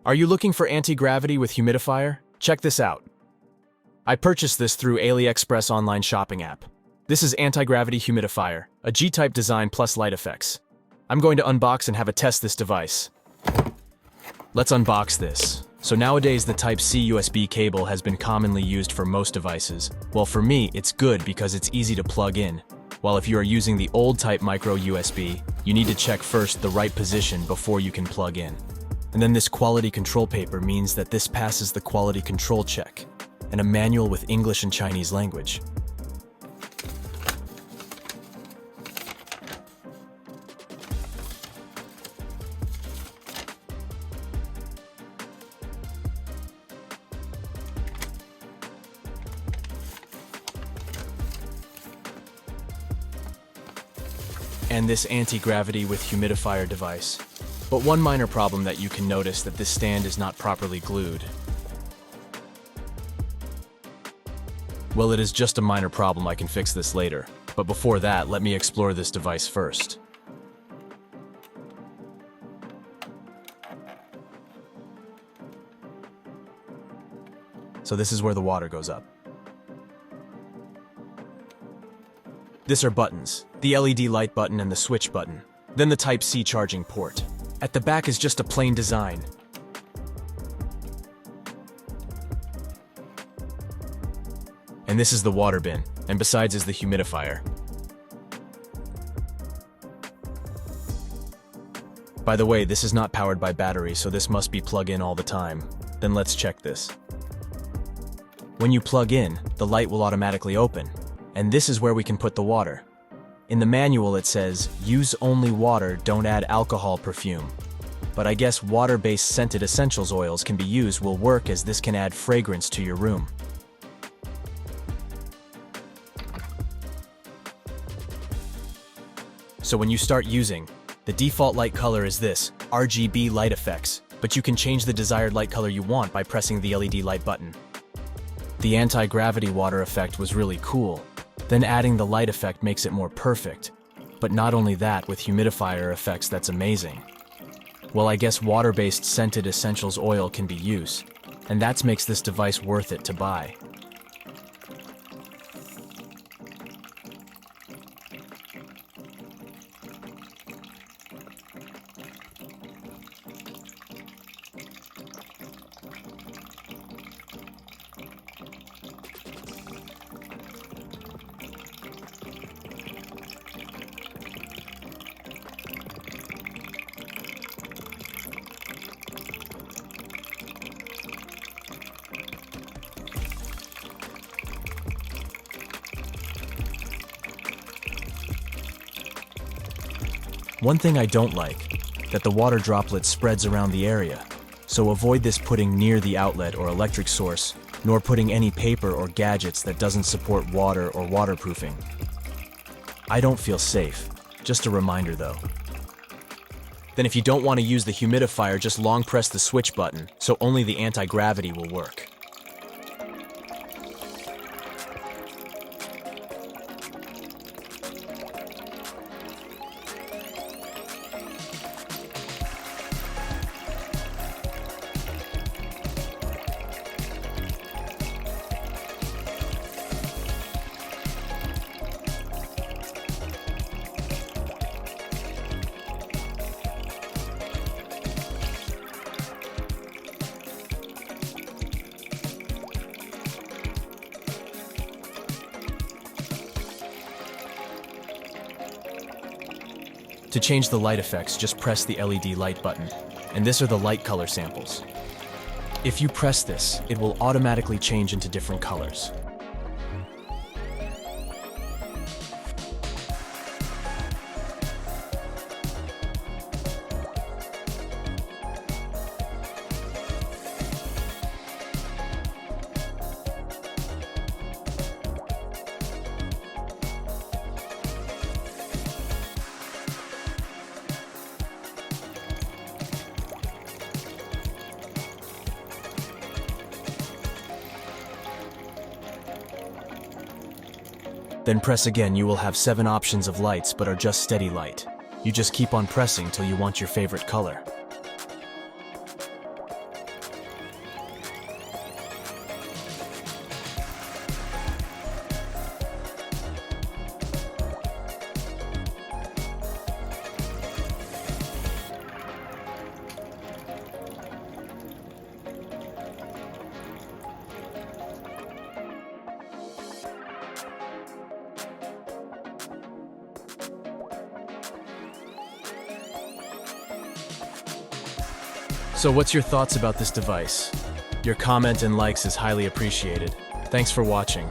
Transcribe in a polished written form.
Are you looking for anti-gravity with humidifier? Check this out. I purchased this through AliExpress online shopping app. This is anti-gravity humidifier, a G-type design plus light effects. I'm going to unbox and have a test this device. Let's unbox this. So nowadays the Type-C USB cable has been commonly used for most devices. Well, for me, it's good because it's easy to plug in. While if you are using the old type micro USB, you need to check first the right position before you can plug in. And then this quality control paper means that this passes the quality control check, and a manual with English and Chinese language. And this anti-gravity with humidifier device. But one minor problem that you can notice that this stand is not properly glued. Well, it is just a minor problem. I can fix this later. But before that, let me explore this device first. So this is where the water goes up. These are buttons, the LED light button and the switch button, then the Type-C charging port. At the back is just a plain design. And this is the water bin, and besides is the humidifier. By the way, this is not powered by battery, so this must be plugged in all the time. Then let's check this. When you plug in, the light will automatically open, and this is where we can put the water. In the manual it says, use only water, don't add alcohol perfume. But I guess water-based scented essentials oils can be used will work as this can add fragrance to your room. So when you start using, the default light color is this, RGB light effects, but you can change the desired light color you want by pressing the LED light button. The anti-gravity water effect was really cool. Then adding the light effect makes it more perfect. But not only that, with humidifier effects that's amazing. Well, I guess water-based scented essentials oil can be used, and that makes this device worth it to buy. One thing I don't like, that the water droplet spreads around the area, so avoid this putting near the outlet or electric source, nor putting any paper or gadgets that doesn't support water or waterproofing. I don't feel safe, just a reminder though. Then if you don't want to use the humidifier, just long press the switch button, so only the anti-gravity will work. To change the light effects, just press the LED light button, and these are the light color samples. If you press this, it will automatically change into different colors. Then press again. You will have 7 options of lights, but are just steady light. You just keep on pressing till you want your favorite color. So what's your thoughts about this device? Your comment and likes is highly appreciated. Thanks for watching.